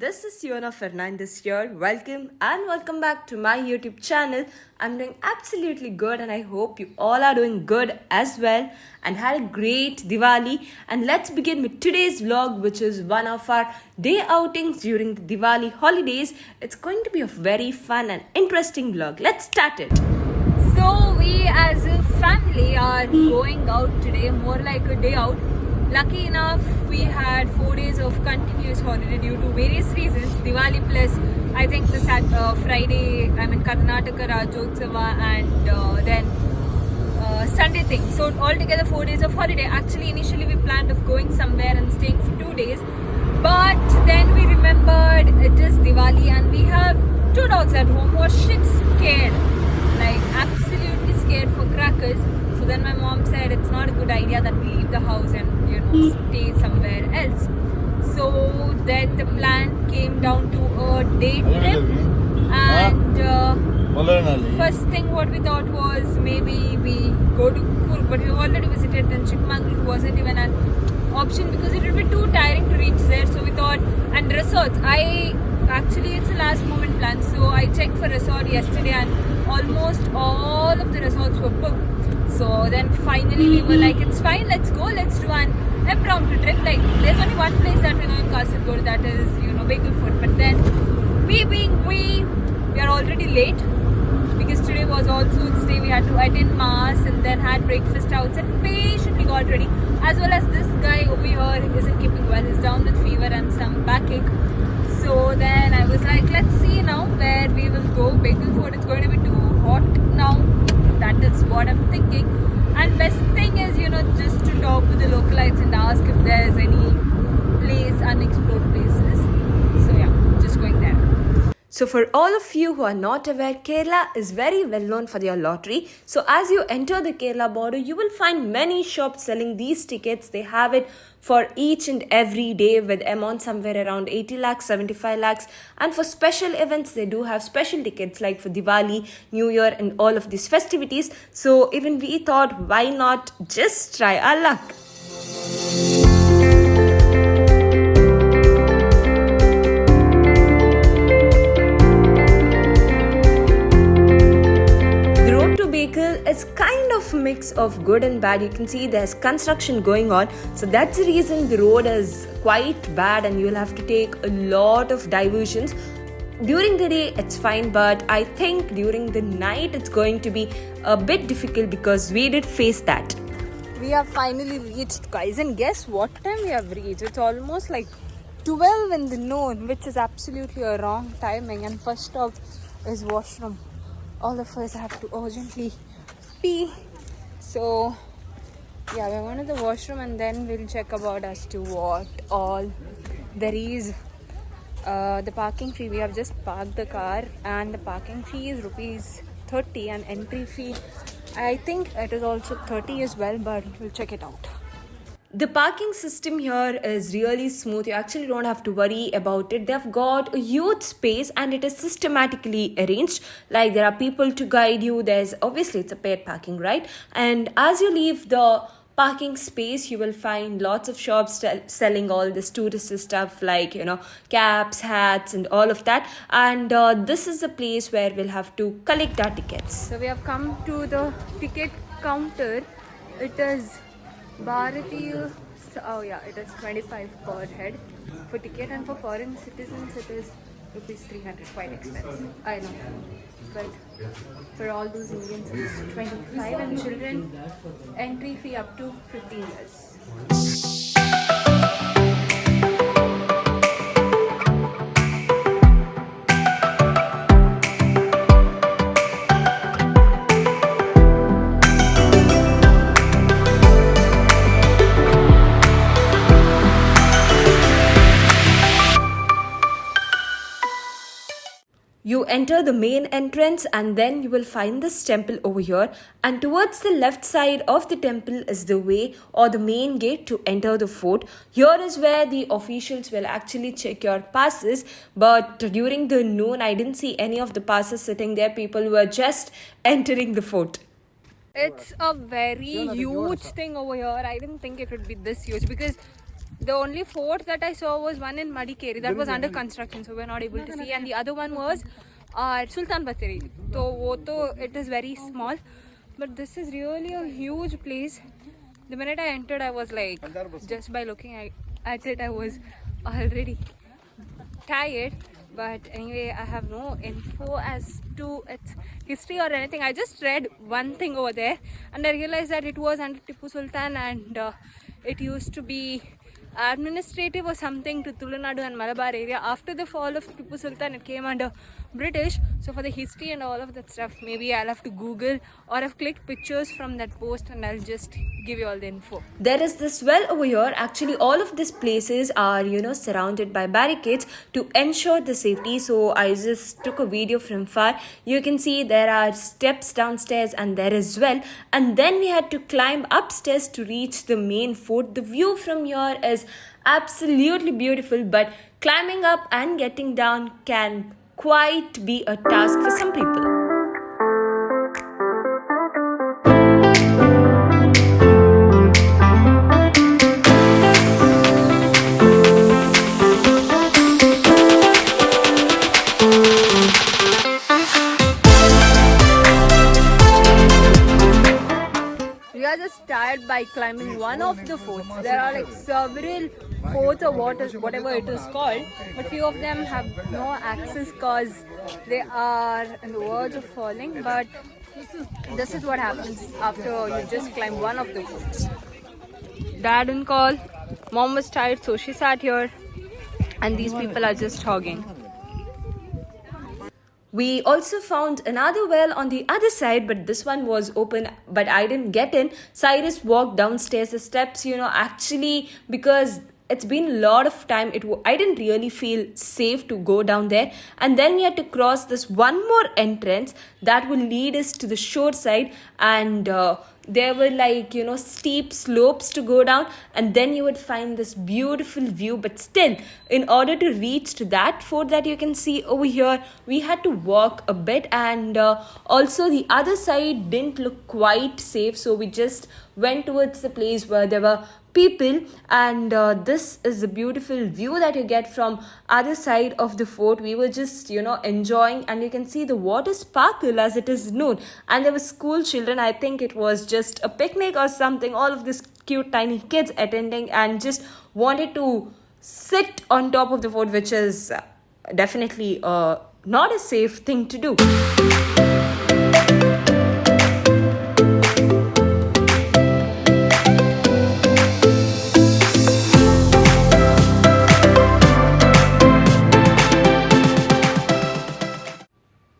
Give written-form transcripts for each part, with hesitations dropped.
this is ceyonafernandes here. Welcome back to my YouTube channel. I'm doing absolutely good and I hope you all are doing good as well and had a great Diwali. And let's begin with today's vlog, which is one of our day outings during the Diwali holidays. It's going to be a very fun and interesting vlog. Let's start it. So we as a family are going out today, more like a day out. Lucky enough, we had 4 days of continuous holiday due to various reasons. Diwali plus, I think the Friday, Karnataka Rajotsava and then Sunday thing. So altogether 4 days of holiday. Actually, initially we planned of going somewhere and staying for 2 days. But then we remembered it is Diwali and we have 2 dogs at home who are shit scared. Like absolutely scared for crackers. So then my mom said it's not a good idea that we leave the house and stay somewhere else. So then the plan came down to a day trip and first thing what we thought was maybe we go to Coorg, but we've already visited. Then Chikmagalur wasn't even an option because it would be too tiring to reach there. So we thought, and resorts, actually it's a last moment plan, so I checked for resort yesterday and almost all of the resorts were booked. So then finally we were like, it's fine, let's go, let's do an impromptu trip. Like there's only one place that we know in Kasaragod, that is Bekal Fort. But then we are already late because today was All Souls Day. We had to attend mass and then had breakfast outs and patiently got ready. As well as this guy over here isn't keeping well, he's down with fever and some backache. So then I was like, let's see now where we will go. Bekal Fort is going to be too hot now. That is what I'm thinking. And best thing is, just to talk with the localites and ask if there's any unexplored places. So yeah, just going there. So for all of you who are not aware, Kerala is very well known for their lottery. So as you enter the Kerala border, you will find many shops selling these tickets. They have it for each and every day with amount somewhere around 80 lakhs, 75 lakhs. And for special events, they do have special tickets like for Diwali, New Year and all of these festivities. So even we thought, why not just try our luck? It's kind of a mix of good and bad. You can see there's construction going on, so that's the reason the road is quite bad and you'll have to take a lot of diversions. During the day it's fine, but I think during the night it's going to be a bit difficult because we did face that. We have finally reached, guys, and guess what time we have reached? It's almost like 12 in the noon, which is absolutely a wrong timing. And first stop is washroom. All of us have to urgently pee. So yeah, we're going to the washroom and then we'll check about as to what all there is. The parking fee, we have just parked the car and the parking fee is rupees 30 and entry fee I think it is also 30 as well, but we'll check it out. The parking system here is really smooth. You actually don't have to worry about it. They've got a huge space and it is systematically arranged. Like there are people to guide you. There's obviously it's a paid parking, right? And as you leave the parking space, you will find lots of shops selling all this tourist stuff like, caps, hats and all of that. And this is the place where we'll have to collect our tickets. So we have come to the ticket counter. It is Bharatiya, it is 25 per head for ticket, and for foreign citizens it is rupees 300, quite expensive, I know, but for all those Indians it's 25, and children entry fee up to 15 years. You enter the main entrance and then you will find this temple over here, and towards the left side of the temple is the way or the main gate to enter the fort. Here is where the officials will actually check your passes, but during the noon I didn't see any of the passes sitting there. People were just entering the fort. It's a very huge thing over here. I didn't think it would be this huge because The only fort that I saw was one in Madikeri that was under construction, so we're not able to see. And the other one was Sultan Pottery. So it is very small, but this is really a huge place. The minute I entered, I was like, just by looking at it, I was already tired. But anyway, I have no info as to its history or anything. I just read one thing over there and I realized that it was under Tipu Sultan, and it used to be administrative or something to Tulunadu and Malabar area. After the fall of Tipu Sultan, it came under British. So for the history and all of that stuff, maybe I'll have to Google, or I've clicked pictures from that post and I'll just give you all the info. There is this well over here. Actually, all of these places are, surrounded by barricades to ensure the safety. So I just took a video from far. You can see there are steps downstairs and there as well. And then we had to climb upstairs to reach the main fort. The view from here is absolutely beautiful, but climbing up and getting down can quite be a task for some people. We are just tired by climbing one of the forts. There are like several forts or whatever it is called, but few of them have no access because they are on the verge of falling. But this is what happens after you just climb one of the forts. Dad didn't call, mom was tired, so she sat here, and these people are just hogging. We also found another well on the other side, but this one was open, but I didn't get in. Cyrus walked downstairs the steps, actually, because it's been a lot of time. I didn't really feel safe to go down there. And then we had to cross this one more entrance that will lead us to the shore side. And there were steep slopes to go down, and then you would find this beautiful view. But still, in order to reach to that fort that you can see over here, we had to walk a bit, and also the other side didn't look quite safe, so we just went towards the place where there were people. And this is the beautiful view that you get from other side of the fort. We were just enjoying, and you can see the water sparkle as it is noon, and there were school children. I think it was just a picnic or something, all of these cute tiny kids attending and just wanted to sit on top of the fort, which is definitely not a safe thing to do.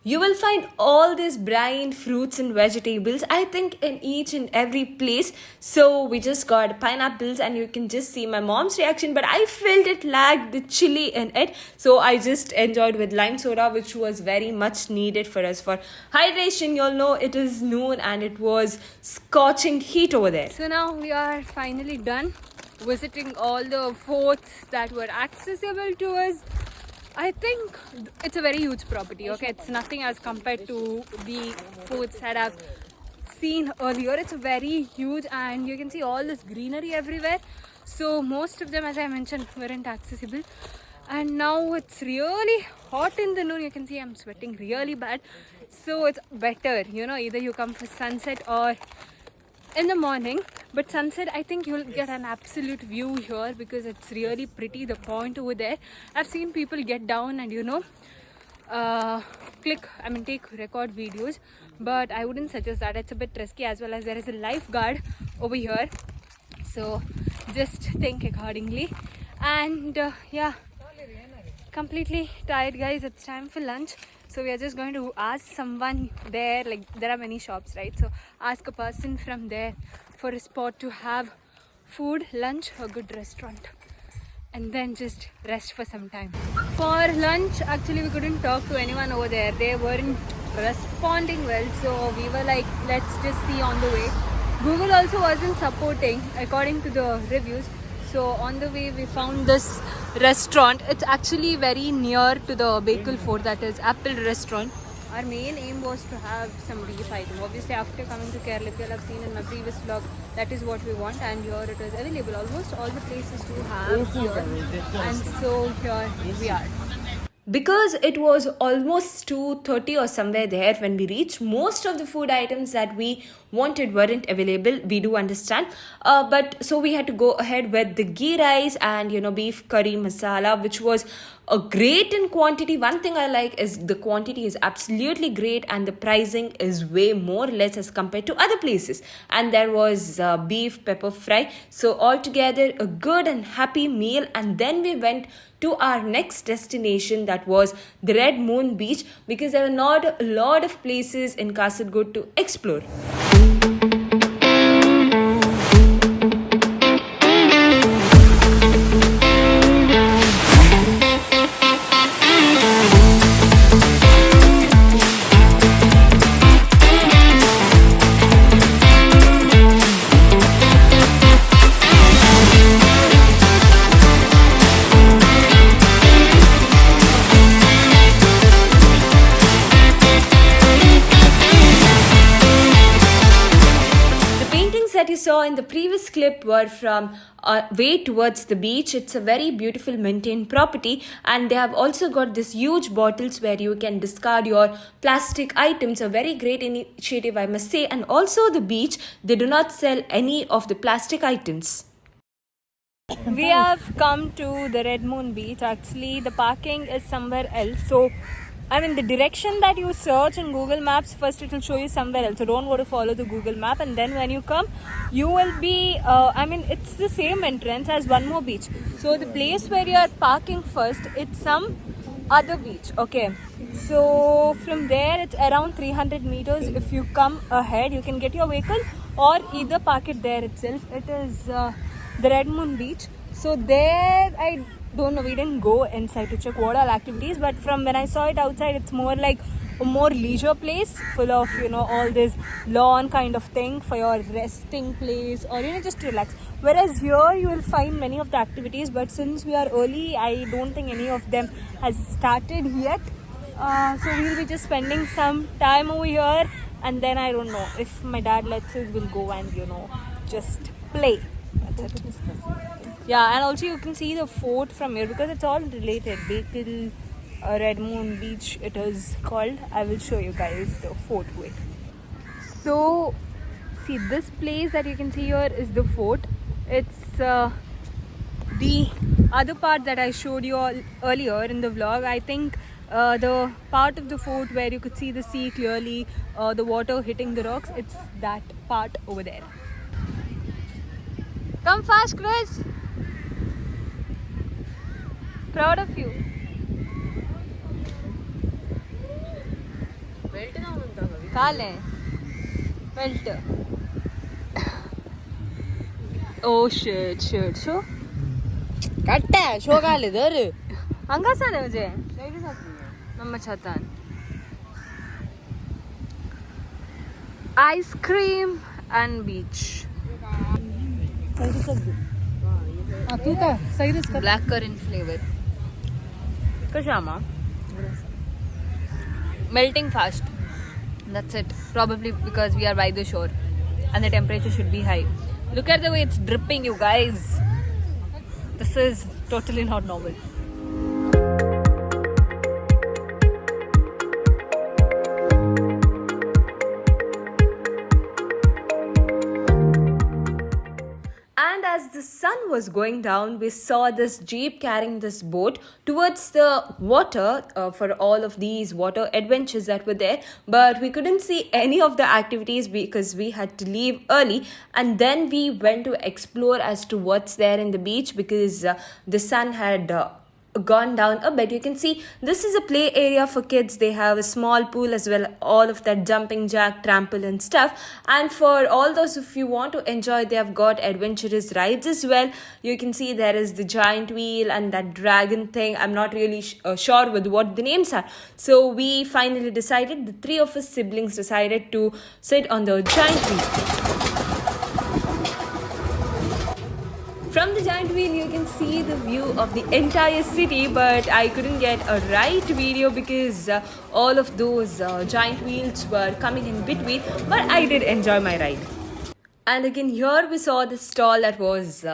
You will find all these brine fruits and vegetables, I think, in each and every place. So we just got pineapples, and you can just see my mom's reaction, but I felt it lacked the chili in it. So I just enjoyed with lime soda, which was very much needed for us for hydration. You'll know it is noon and it was scorching heat over there. So now we are finally done visiting all the forts that were accessible to us. I think it's a very huge property, okay? It's nothing as compared to the forts that I've seen earlier. It's very huge, and you can see all this greenery everywhere. So most of them, as I mentioned, weren't accessible. And now it's really hot in the noon. You can see I'm sweating really bad. So it's better, either you come for sunset or in the morning. But sunset, I think you'll get an absolute view here because it's really pretty, the point over there. I've seen people get down and take record videos, but I wouldn't suggest that. It's a bit risky, as well as there is a lifeguard over here, so just think accordingly. And completely tired, guys. It's time for lunch. So we are just going to ask someone there, there are many shops, right? So ask a person from there for a spot to have food, lunch, a good restaurant, and then just rest for some time. For lunch, actually we couldn't talk to anyone over there. They weren't responding well, so we were like, let's just see on the way. Google also wasn't supporting according to the reviews. So on the way we found this restaurant. It's actually very near to the Bekal Fort, that is Apple restaurant. Our main aim was to have some beef item. Obviously, after coming to Kerala, if you have seen in my previous vlog, that is what we want, and here it is available. Almost all the places do have here, and so here we are. Because it was almost 2:30 or somewhere there when we reached, most of the food items that we wanted weren't available. We do understand, but so we had to go ahead with the ghee rice and beef curry masala, which was a great in quantity. One thing I like is the quantity is absolutely great and the pricing is way more less as compared to other places. And there was beef pepper fry, so altogether a good and happy meal. And then we went to our next destination, that was the Red Moon Beach, because there were not a lot of places in Kasaragod to explore. That you saw in the previous clip were from way towards the beach. It's a very beautiful maintained property, and they have also got this huge bottles where you can discard your plastic items. A very great initiative, I must say. And also the beach, they do not sell any of the plastic items. We have come to the Red Moon Beach. Actually, the parking is somewhere else. So, the direction that you search in Google Maps, first it will show you somewhere else. So don't go to follow the Google Map, and then when you come, you will be, it's the same entrance as one more beach. So the place where you are parking first, it's some other beach. Okay. So from there, it's around 300 meters. If you come ahead, you can get your vehicle or either park it there itself. It is the Red Moon Beach. So there, I don't know, we didn't go inside to check what all activities, but from when I saw it outside, it's more like a more leisure place full of all this lawn kind of thing for your resting place or just to relax. Whereas here you will find many of the activities, but since we are early, I don't think any of them has started yet. So we'll be just spending some time over here, and then I don't know if my dad lets us, we'll go and just play. That's it. Yeah, and also you can see the fort from here because it's all related. Bekal Red Moon Beach, it is called. I will show you guys the fort way. So, see, this place that you can see here is the fort. It's the other part that I showed you all earlier in the vlog. I think the part of the fort where you could see the sea clearly, the water hitting the rocks, it's that part over there. Come fast, Chris. Proud of you. Kale. Belt. Oh shit. Show. Katta. Show kale there. Angasana uje. Namma chatan. Ice cream and beach. Black currant flavor. Kashama. Melting fast. That's it. Probably because we are by the shore and the temperature should be high. Look at the way it's dripping, you guys. This is totally not normal. And as the sun was going down, we saw this jeep carrying this boat towards the water for all of these water adventures that were there. But we couldn't see any of the activities because we had to leave early. And then we went to explore as to what's there in the beach because the sun had gone down a bit. You can see this is a play area for kids. They have a small pool as well, all of that jumping jack, trampoline stuff. And for all those if you want to enjoy, they have got adventurous rides as well. You can see there is the giant wheel and that dragon thing. I'm not really sure with what the names are. So we finally decided, the three of us siblings decided to sit on the giant wheel. From the giant wheel, you can see the view of the entire city, but I couldn't get a right video because all of those giant wheels were coming in between. But I did enjoy my ride. And again, here we saw the stall that was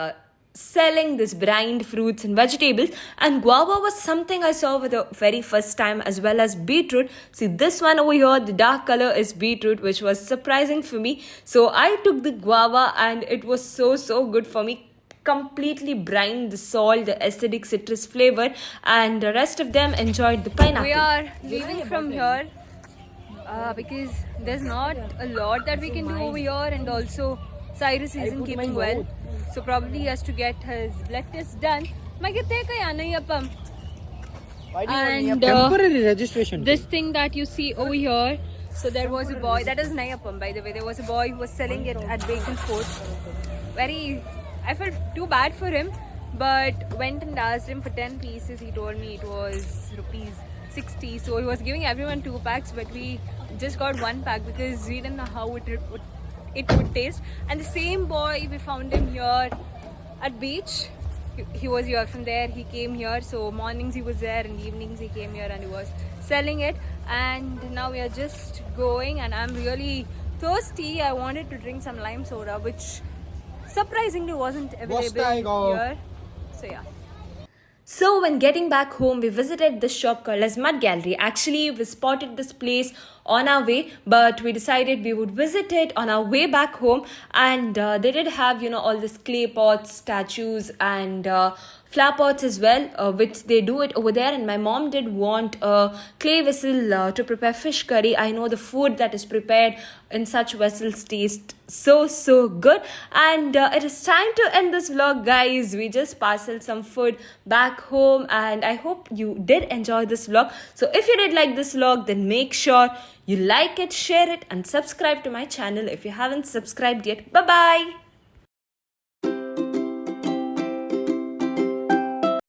selling this brined fruits and vegetables. And guava was something I saw for the very first time, as well as beetroot. See, this one over here, the dark color is beetroot, which was surprising for me. So I took the guava, and it was so good for me. Completely brined, the salt, the acidic citrus flavor, and the rest of them enjoyed the pineapple. We are leaving from here because there's not a lot that we can do over here, and also Cyrus isn't keeping well, so probably he has to get his blood test done. And temporary registration. this thing that you see over here, so there was a boy, that is Nayapam by the way, there was a boy who was selling it at Bekal Fort. I felt too bad for him, but went and asked him for 10 pieces. He told me it was rupees 60, so he was giving everyone 2 packs, but we just got 1 pack because we didn't know how it would taste. And the same boy, we found him here at beach. He was here from there, he came here, so mornings he was there and evenings he came here and he was selling it. And now we are just going, and I'm really thirsty. I wanted to drink some lime soda, which surprisingly wasn't available here. So yeah. So when getting back home, we visited this shop called as Mud Gallery. Actually, we spotted this place on our way, but we decided we would visit it on our way back home. And they did have, all this clay pots, statues, and flower pots as well, which they do it over there. And my mom did want a clay vessel to prepare fish curry. I know the food that is prepared in such vessels tastes so good. And it is time to end this vlog, guys. We just parceled some food back home, and I hope you did enjoy this vlog. So if you did like this vlog, then make sure you like it, share it, and subscribe to my channel if you haven't subscribed yet. Bye bye.